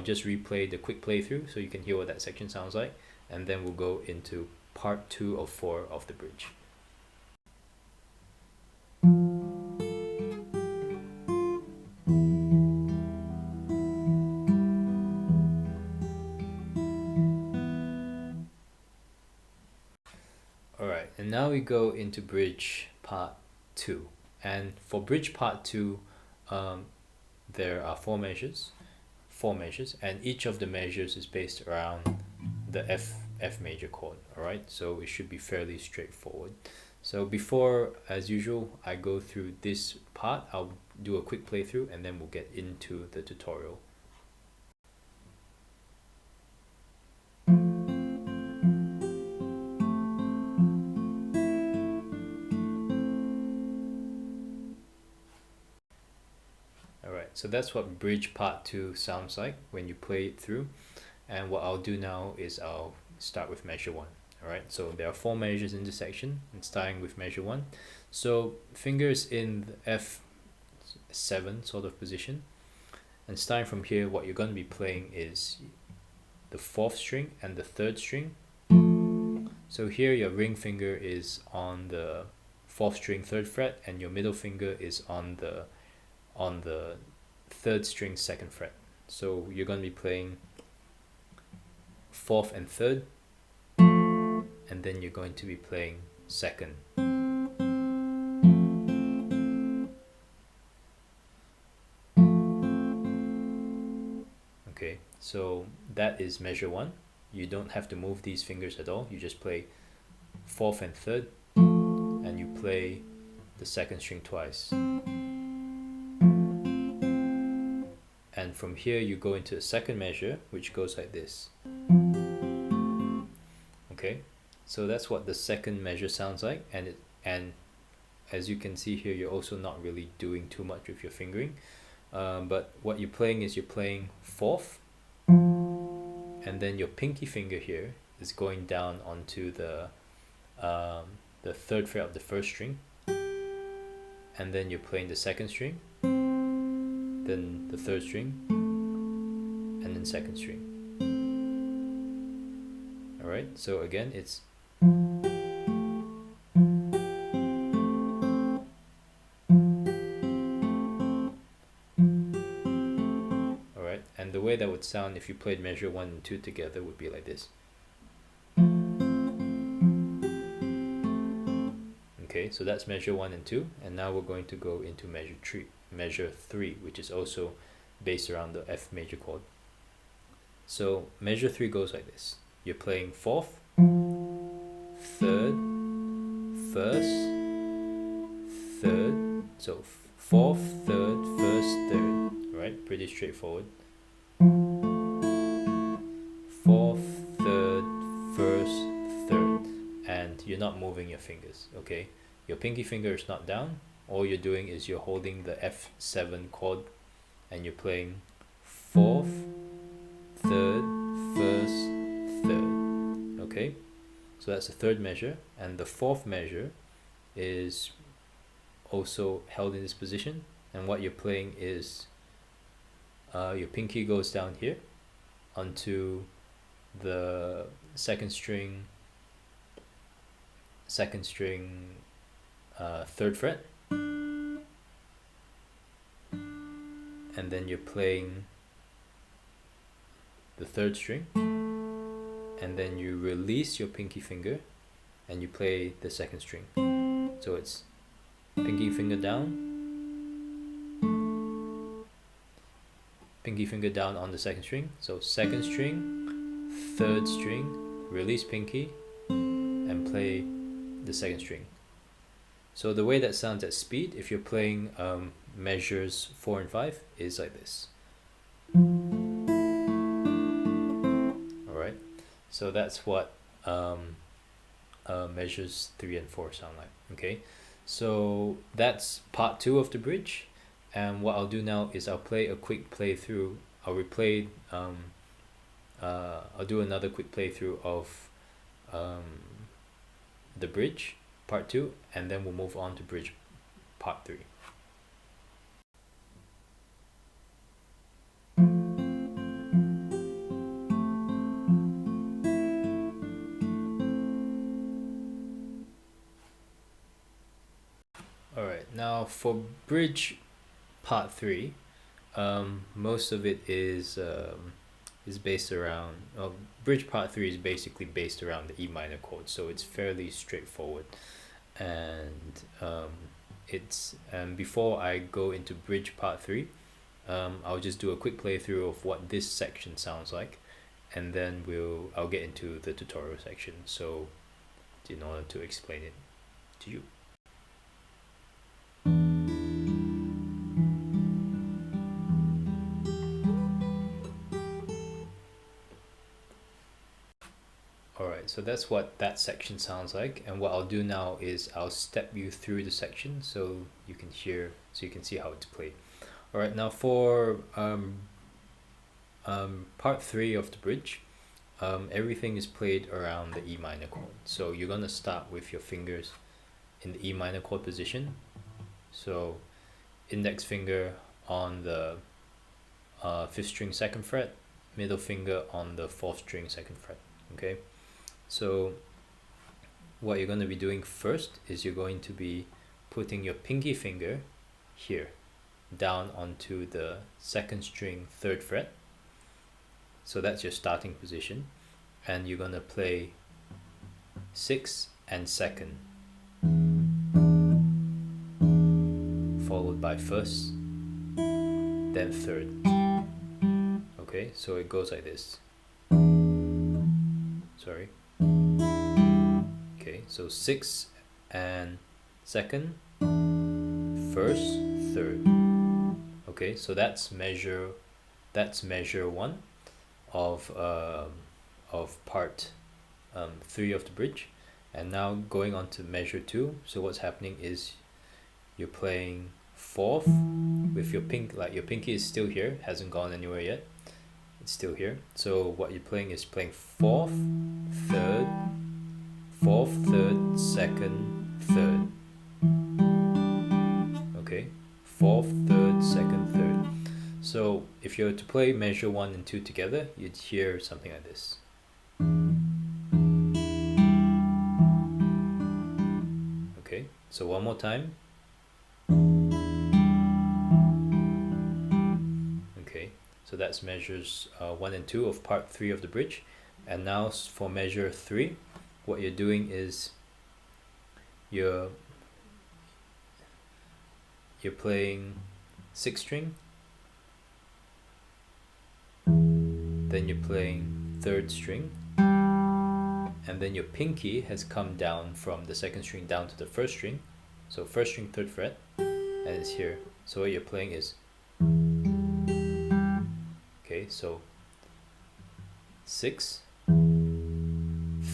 just replay the quick playthrough so you can hear what that section sounds like, and then we'll go into part 2 of 4 of the bridge. Alright, and now we go into bridge part 2. And for bridge part 2, there are four measures, and each of the measures is based around the F major chord. Alright, so it should be fairly straightforward. So before, as usual, I go through this part, I'll do a quick playthrough and then we'll get into the tutorial. So that's what bridge part 2 sounds like when you play it through. And what I'll do now is I'll start with measure 1. Alright, so there are 4 measures in this section, and starting with measure 1. So fingers in the F7 sort of position, and starting from here, what you're going to be playing is the 4th string and the 3rd string. So here your ring finger is on the 4th string 3rd fret, and your middle finger is on the 3rd string 2nd fret. So you're going to be playing fourth and third, and then you're going to be playing second. Okay, so that is measure one. You don't have to move these fingers at all. You just play fourth and third, and you play the second string twice. And from here you go into the second measure, which goes like this. Okay, so that's what the second measure sounds like, and as you can see here, you're also not really doing too much with your fingering, but what you're playing is you're playing fourth, and then your pinky finger here is going down onto the third fret of the first string, and then you're playing the second string, then the third string, and then second string. Alright, so again it's alright, and the way that would sound if you played measure 1 and 2 together would be like this. Okay, so that's measure 1 and 2, and now we're going to go into measure 3, which is also based around the F major chord. So measure 3 goes like this. You're playing fourth, third, first, third. So fourth, third, first, third. Right, pretty straightforward. Fourth, third, first, third, and you're not moving your fingers. Okay, your pinky finger is not down. All you're doing is you're holding the F7 chord, and you're playing fourth, third, first, third. Okay, so that's the third measure, and the fourth measure is also held in this position, and what you're playing is your pinky goes down here onto the second string, third fret, and then you're playing the third string, and then you release your pinky finger and you play the second string. So it's pinky finger down, pinky finger down on the second string, so second string, third string, release pinky, and play the second string. So the way that sounds at speed, if you're playing measures 4 and 5, is like this. Alright, so that's what measures 3 and 4 sound like. Okay, so that's part 2 of the bridge, and what I'll do now is I'll play a quick playthrough. I'll replay I'll do another quick playthrough of the bridge part 2, and then we'll move on to bridge part 3. Alright, now for bridge part 3, most of it is based around, bridge part 3 is basically based around the E minor chord, so it's fairly straightforward. And before I go into bridge part 3, I'll just do a quick playthrough of what this section sounds like, and then I'll get into the tutorial section, so in order to explain it to you. Alright, so that's what that section sounds like, and what I'll do now is I'll step you through the section so you can see how it's played. Alright, now for part 3 of the bridge, everything is played around the E minor chord. So you're gonna start with your fingers in the E minor chord position. So index finger on the 5th string 2nd fret, middle finger on the 4th string 2nd fret. Okay, so what you're going to be doing first is you're going to be putting your pinky finger here down onto the 2nd string 3rd fret. So that's your starting position, and you're gonna play 6 and second, followed by first, then third. Okay, so it goes like this. Sorry. Okay, so 6 and second, first, third. Okay, so that's measure 1 of part 3 of the bridge. And now going on to measure 2. So what's happening is you're playing fourth with your pinky is still here, hasn't gone anywhere yet. It's still here. So what you're playing is playing fourth, third, second, third. Okay, fourth, third, second, third. So if you were to play measure 1 and 2 together, you'd hear something like this. Okay, so one more time. Okay, so that's measures 1 and 2 of part 3 of the bridge. And now for measure 3, what you're doing is you're playing 6th string, then you're playing 3rd string, and then your pinky has come down from the 2nd string down to the 1st string. So 1st string, 3rd fret, and it's here. So what you're playing is, okay, so 6th,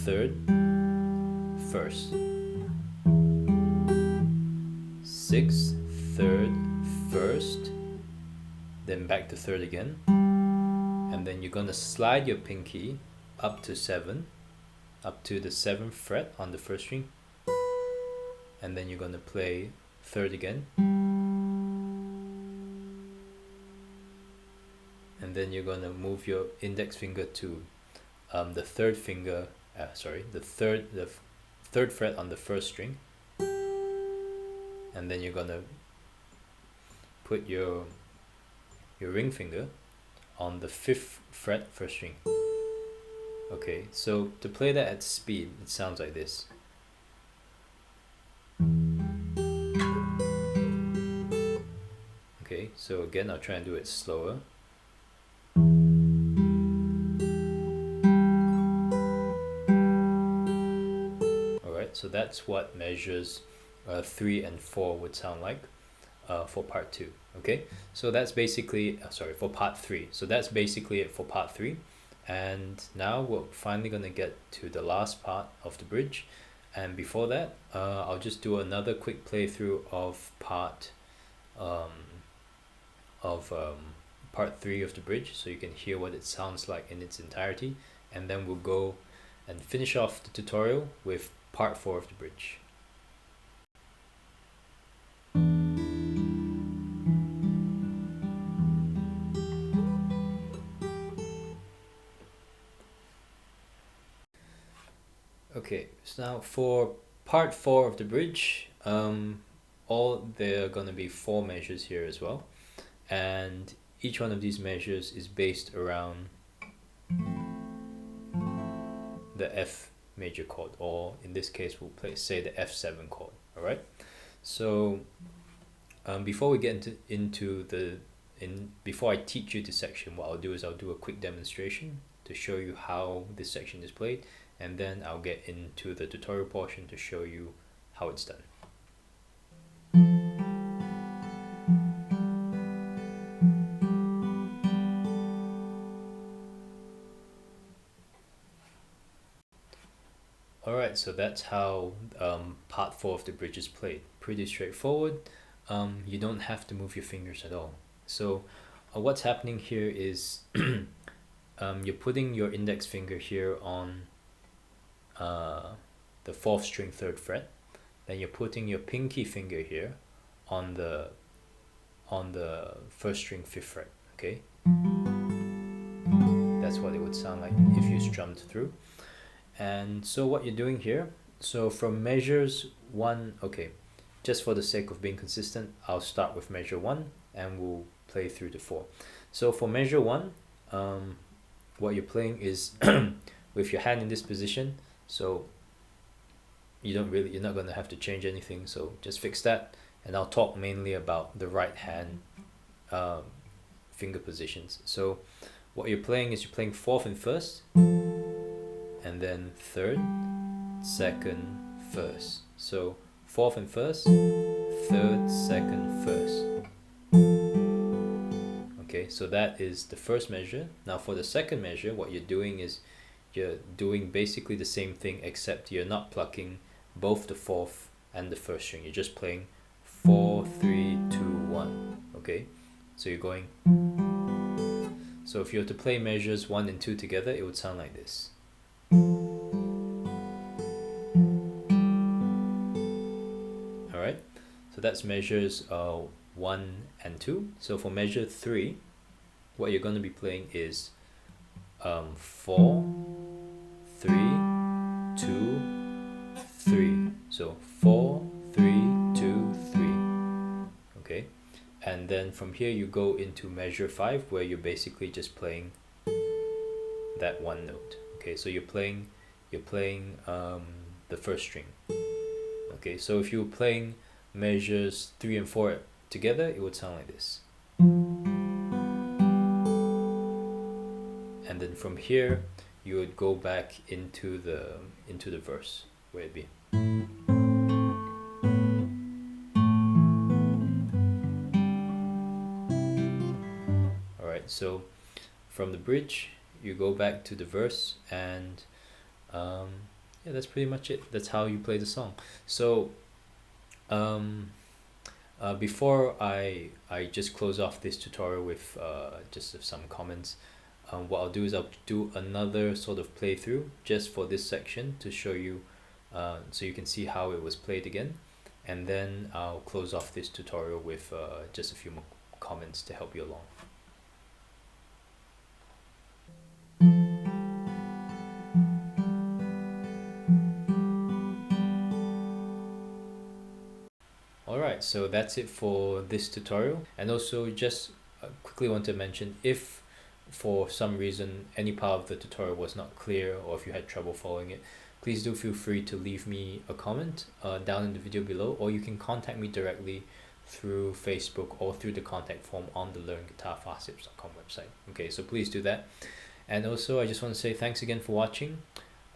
3rd, 1st, 6th, 3rd, 1st, then back to 3rd again, and then you're gonna slide your pinky up to 7, up to the 7th fret on the 1st string, and then you're gonna play 3rd again, and then you're gonna move your index finger to the 3rd finger, the third fret on the 1st string, and then you're gonna put your ring finger on the 5th fret 1st string. Okay, so to play that at speed, it sounds like this. Okay, so again, I'll try and do it slower. Alright, so that's what measures 3 and 4 would sound like for part 2. Okay, so that's basically, for part 3. So that's basically it for part 3. And now we're finally going to get to the last part of the bridge. And before that, I'll just do another quick playthrough of part 3 of the bridge, so you can hear what it sounds like in its entirety. And then we'll go and finish off the tutorial with part 4 of the bridge. Okay, so now for part 4 of the bridge, there are gonna be 4 measures here as well, and each one of these measures is based around the F major chord, or in this case we'll say the F7 chord. All right, so before we get before I teach you this section, what I'll do is I'll do a quick demonstration to show you how this section is played, and then I'll get into the tutorial portion to show you how it's done. Alright, so that's how part 4 of the bridge is played. Pretty straightforward. You don't have to move your fingers at all. So what's happening here is you're putting your index finger here on the 4th string 3rd fret, then you're putting your pinky finger here on the 1st string 5th fret. Okay, that's what it would sound like if you strummed through. And so what you're doing here, so from measures 1, okay, just for the sake of being consistent, I'll start with measure 1 and we'll play through to 4. So for measure 1, what you're playing is with your hand in this position, so you're not going to have to change anything, so just fix that. And I'll talk mainly about the right hand um, finger positions. So what you're playing is you're playing fourth and first, and then third, second, first. So fourth and first, third, second, first. Okay, so that is the first measure. Now for the second measure, what you're doing is you're doing basically the same thing, except you're not plucking both the fourth and the first string. You're just playing 4, 3, 2, 1. Okay, so you're going. So if you were to play measures 1 and 2 together, it would sound like this. Alright, so that's measures 1 and 2. So for measure 3, what you're going to be playing is 4, 3, 2, 3. So 4, 3, 2, 3. Okay, and then from here you go into measure 5, where you're basically just playing that one note. Okay, so you're playing the first string. Okay, so if you were playing measures 3 and 4 together, it would sound like this. And then from here you would go back into the verse, where it'd be. Alright, so from the bridge you go back to the verse, and yeah, that's pretty much it. That's how you play the song. So before I just close off this tutorial with just some comments, what I'll do is I'll do another sort of playthrough just for this section to show you, so you can see how it was played again, and then I'll close off this tutorial with just a few more comments to help you along. Alright, so that's it for this tutorial. And also just quickly want to mention, if for some reason any part of the tutorial was not clear, or if you had trouble following it, please do feel free to leave me a comment down in the video below, or you can contact me directly through Facebook or through the contact form on the learnguitarfasttips.com website. Okay, so please do that. And also I just want to say thanks again for watching.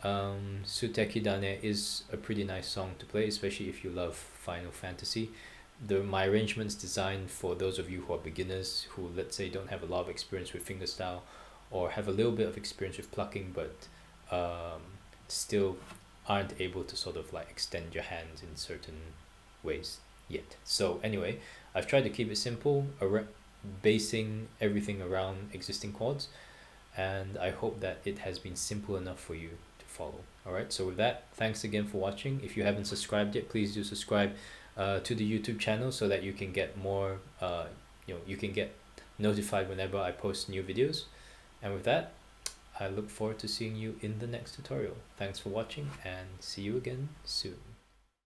Suteki Dane is a pretty nice song to play, especially if you love Final Fantasy. My arrangement's designed for those of you who are beginners, who, let's say, don't have a lot of experience with fingerstyle, or have a little bit of experience with plucking, but still aren't able to sort of like extend your hands in certain ways yet. So anyway, I've tried to keep it simple, basing everything around existing chords, and I hope that it has been simple enough for you to follow. Alright, so with that, thanks again for watching. If you haven't subscribed yet, please do subscribe to the YouTube channel, so that you can get more you can get notified whenever I post new videos. And with that, I look forward to seeing you in the next tutorial. Thanks for watching, and see you again soon.